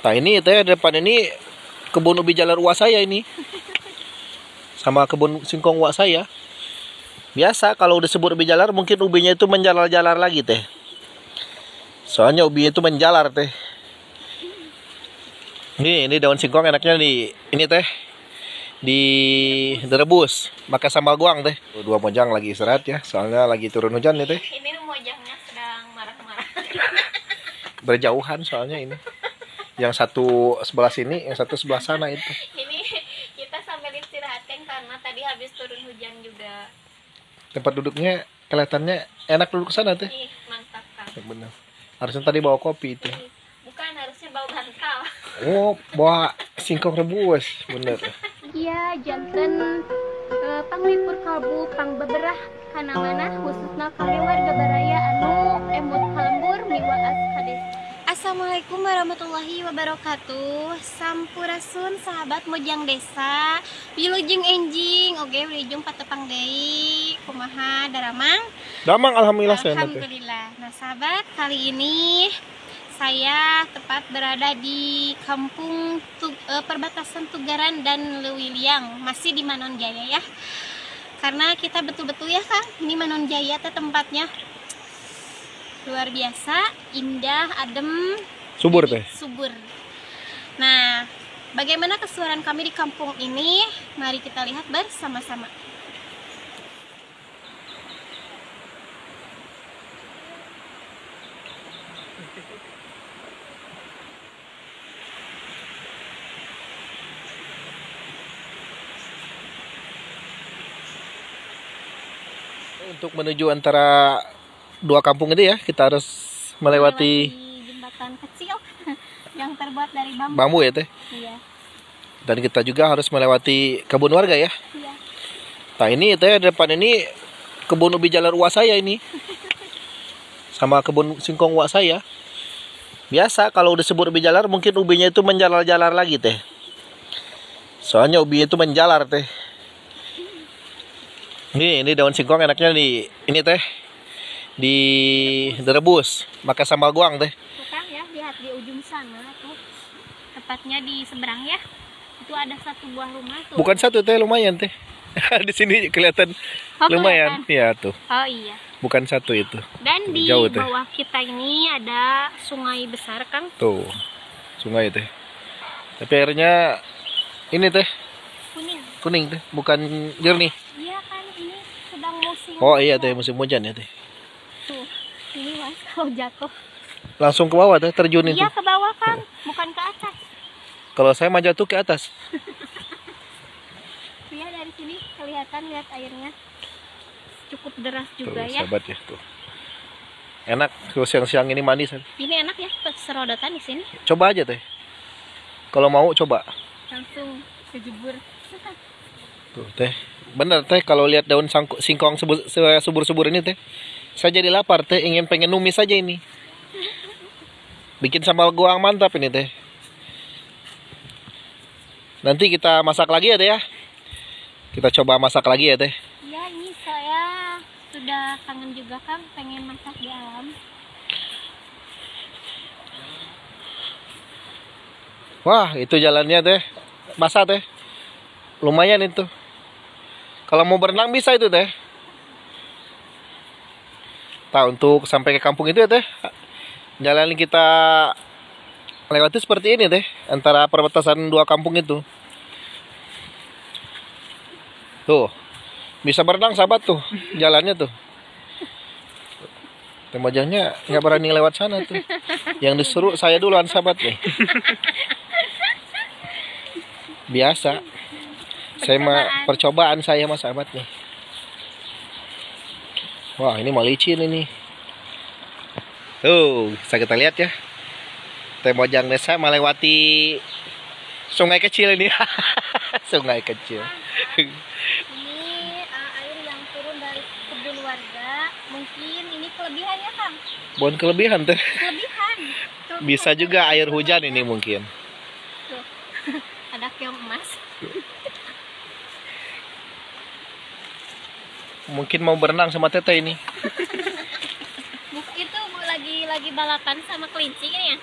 Nah ini teh depan ini kebun ubi jalar uak saya ini, sama kebun singkong uak saya. Biasa kalau disebut ubi jalar mungkin ubinya itu menjalar-jalar lagi teh. Soalnya ubinya itu menjalar teh. Ini daun singkong enaknya ini teh direbus pakai sambal goang teh. Dua mojang lagi istirahat ya, soalnya lagi turun hujan nih teh. Ini mojangnya sedang marah-marah. Berjauhan soalnya ini. Yang satu sebelah sini, yang satu sebelah sana itu. Ini kita sambil istirahatkan karena tadi habis turun hujan juga. Tempat duduknya kelihatannya enak duduk ke sana teh. Ih, mantap kan. Benar. Harusnya tadi bawa kopi itu. Bukan, harusnya bawa bantal. Oh, bawa singkong rebus, bener. Iya, janten panglipur kalbu pang beberah kana mana khususna kali warga baraya anu emut kalembur miwaas hadis. Assalamualaikum warahmatullahi wabarakatuh. Sampurasun sahabat Mojang Desa. Wilujeng enjing, oge wilujeng patepang deui. Kumaha daramang? Damang alhamdulillah saya. Alhamdulillah. Nah, sahabat, kali ini saya tepat berada di kampung perbatasan Tugaran dan Leuwiliang, masih di Manonjaya ya. Karena kita betul-betul ya Kang, ini Manonjaya teh tempatnya luar biasa, indah, adem, Subur teh. subur. Nah, bagaimana kesuburan kami di kampung ini? Mari kita lihat bersama-sama. Untuk menuju antara dua kampung ini ya, kita harus melewati jembatan kecil yang terbuat dari bambu. bambu ya teh. Iya. Dan kita juga harus melewati kebun warga ya. Iya. Nah ini teh depan ini kebun ubi jalar uak saya ini, sama kebun singkong uak saya. Biasa kalau disebut ubi jalar mungkin ubinya itu menjalar-jalar lagi teh. Soalnya ubinya itu menjalar teh. Ini daun singkong enaknya ini teh direbus pakai sambal goang teh. Tuh Kang ya, lihat di ujung sana tuh. Tepatnya di seberang ya. Itu ada satu buah rumah tuh. Bukan satu teh, lumayan teh. Di sini kelihatan lumayan. Iya tuh. Oh iya. Bukan satu itu. Dan di Jauh, teh. bawah kita ini ada sungai besar Kang. Tuh. Sungai teh. Tapi airnya ini teh Kuning. kuning teh, bukan jernih. Iya kan, ini sedang musim. Oh iya teh, musim hujan ya teh. Tuh. Ini Mas kalau jatuh. Langsung ke bawah teh, terjun itu. Iya ke bawah Kang, bukan ke atas. Kalau saya mah jatuh ke atas. Iya dari sini kelihatan, lihat airnya cukup deras Tuh, juga ya. sahabat ya tuh. Enak kalau siang-siang ini mandi. Ini enak ya, serodotan di sini. Coba aja teh. Kalau mau coba. Langsung kejebur. Tuh teh. Bener teh kalau lihat daun singkong subur-subur ini teh. Saya jadi lapar teh, pengen numis aja ini. Bikin sambal goang mantap ini teh. Nanti kita masak lagi ya teh ya. Kita coba masak lagi ya teh. Ya ini saya sudah kangen juga Kang, pengen masak di alam. Wah itu jalannya teh. Basah teh. Lumayan itu. Kalau mau berenang bisa itu teh. Nah untuk sampai ke kampung itu ya teh, jalan yang kita lewati seperti ini teh, antara perbatasan dua kampung itu. Tuh, bisa berenang sahabat tuh, jalannya tuh. Temajangnya nggak berani lewat sana tuh. Yang disuruh saya duluan sahabat nih. Biasa. Saya mah percobaan saya mas sahabat nih. Wah ini mau licin ini. Tuh bisa kita lihat ya. Teh Mojang Desa melewati sungai kecil ini. Sungai kecil. Ini air yang turun dari kebun warga. Mungkin ini kelebihan ya Kang? Bukan kelebihan teh. Kelebihan. Bisa juga air hujan ini mungkin. Tuh. Ada keong emas. Mungkin mau berenang sama teteh ini. Itu lagi balapan sama kelinci ini ya.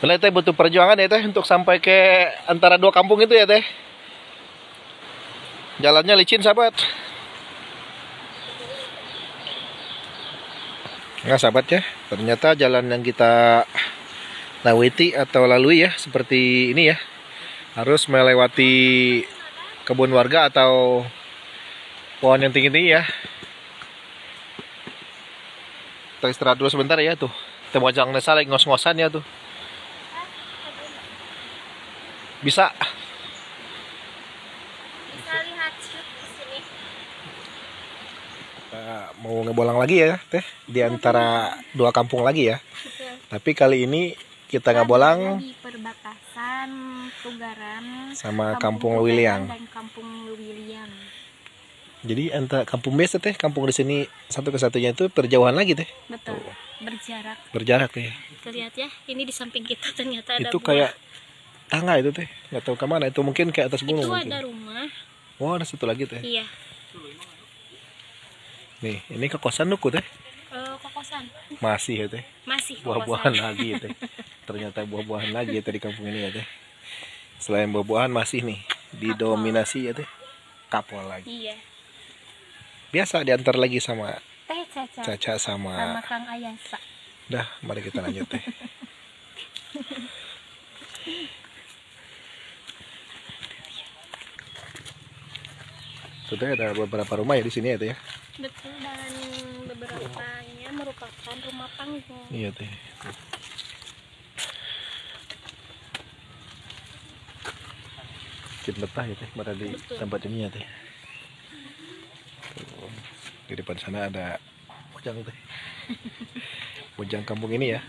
Bener teh, butuh perjuangan ya teh untuk sampai ke antara dua kampung itu ya teh. Jalannya licin sahabat. Nah sahabat ya, ternyata jalan yang kita lewati atau lalui ya seperti ini ya, harus melewati kebun warga atau pohon yang tinggi-tinggi ya. Kita istirahat dulu sebentar ya tuh. Kita mau jangan lagi ngos-ngosan ya tuh. Bisa. Bisa lihat shoot di sini. Kita mau ngebolang lagi ya teh di antara dua kampung lagi ya. Betul. Tapi kali ini kita ngebolang di perbatasan Tugaran sama Kampung Tugaran Lewiliang. dan Kampung Lewiliang. Jadi antara kampung biasa teh, kampung di sini satu ke satunya itu perjauhan lagi teh. Betul. Berjarak. Berjarak teh. Kita lihat ya, ini di samping kita ternyata ada Itu buah. kayak tangga itu teh, nggak tahu kemana. Itu mungkin kayak atas gunung Itu mungkin. ada rumah. Wah, ada satu lagi teh. Iya. Nih, ini kekosan nuku teh. Kokosan. Masih ya teh. Masih Buah-buahan kokosan. lagi ya teh. Ternyata buah-buahan lagi ya teh di kampung ini ya teh. Selain buah-buahan masih nih didominasi ya teh kapol lagi. Iya. Biasa diantar lagi sama Teh Caca. Caca Sama sama. Kang Ayasa. Dah, mari kita lanjut teh. Tuh teh ada beberapa rumah ya di sini ya teh ya. Betul, dan beberapanya merupakan rumah panggung. Iya teh. Kita betah ya teh pada di Betul. tempat ini ya teh. Tuh, di depan sana ada bojang teh. Bojang kampung ini ya.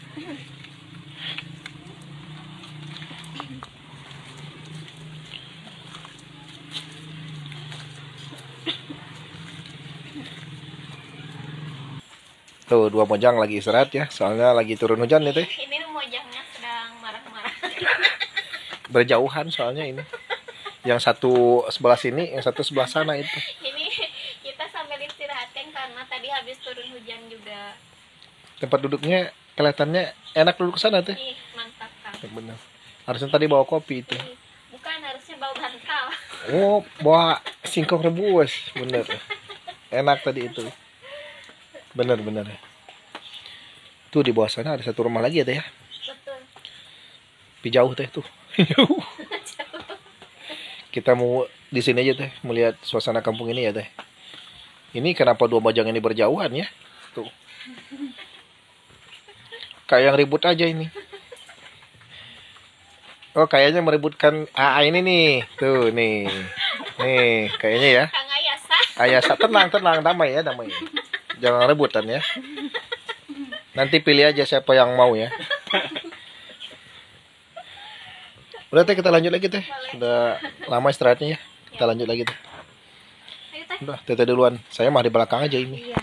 Tuh dua mojang lagi istirahat ya, soalnya lagi turun hujan nih teh. Ini mojangnya sedang marah-marah. Berjauhan soalnya ini. Yang satu sebelah sini, yang satu sebelah sana itu. Ini kita sambil istirahatkan karena tadi habis turun hujan juga. Tempat duduknya kelihatannya enak duduk ke sana teh. Ih, mantap Kang. Benar. Harusnya tadi bawa kopi itu. Ih, bukan, harusnya bawa bantal. Oh, bawa singkong rebus, bener. Enak tadi itu. Bener. Tuh di bawah sana ada satu rumah lagi ya teh ya. Betul. Tapi jauh teh tuh. Jauh. Kita mau di sini aja teh, melihat suasana kampung ini ya teh. Ini kenapa dua mojang ini berjauhan ya? Tuh. Kayak yang ribut aja ini. Oh, kayaknya merebutkan AA ini nih. Tuh, nih. Nih, kayaknya ya. Kang Ayasa. Ayasa, tenang, damai ya, damai. Jangan rebutan ya. Nanti pilih aja siapa yang mau ya. Udah teh, kita lanjut lagi teh. Udah lama istirahatnya ya. Kita lanjut lagi teh. Ayo Teh. Udah, teteh duluan. Saya mah di belakang aja ini. Iya.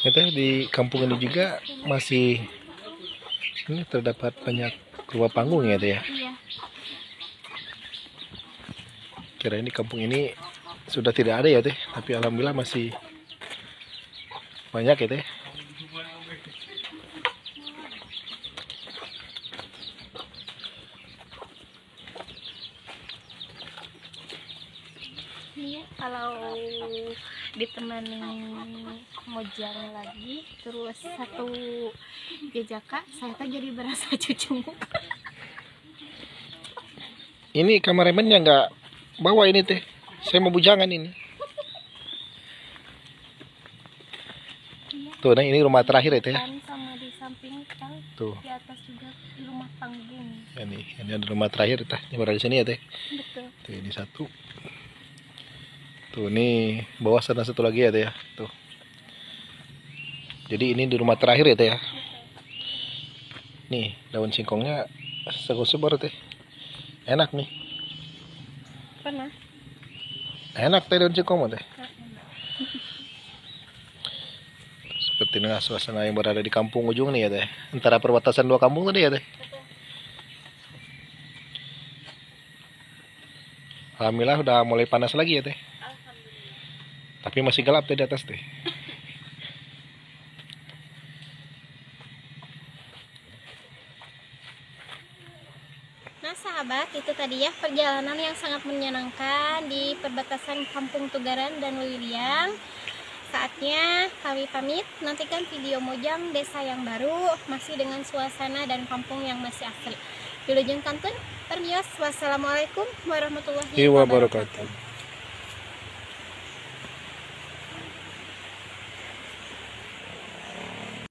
Ya teh, di kampung ini juga masih ini terdapat banyak rumah panggung ya teh ya. Iya. Kira ini kampung ini sudah tidak ada ya teh, tapi alhamdulillah masih banyak ya teh. Iya, kalau ditemani mojang lagi terus satu jejaka, saya tuh jadi berasa cucu. Ini kameramen yang nggak bawa ini teh. Saya mau bujangan ini. Tuh, nah ini rumah terakhir ya teh. Kan sama di samping kan, Tuh, di atas juga rumah panggung. ini ada rumah terakhir teh. Ini berada di sini ya teh. Betul. Tuh, ini satu. Tuh, ini bawah sana satu lagi ya teh ya. Tuh. Jadi ini di rumah terakhir ya teh ya. Nih, daun singkongnya sebar teh. Enak nih. Pernah? Enak teh daun singkong mah teh. tengah suasana yang berada di kampung ujung nih ya teh. Antara perbatasan dua kampung tadi ya teh. Alhamdulillah udah mulai panas lagi ya teh. Tapi masih gelap teh di atas teh. Nah sahabat, itu tadi ya perjalanan yang sangat menyenangkan di perbatasan Kampung Tugaran dan Liliang. Saatnya kami pamit, nantikan video Mojang desa yang baru, masih dengan suasana dan kampung yang masih asli. Wilujeng Kantun, permios, wassalamualaikum warahmatullahi wabarakatuh.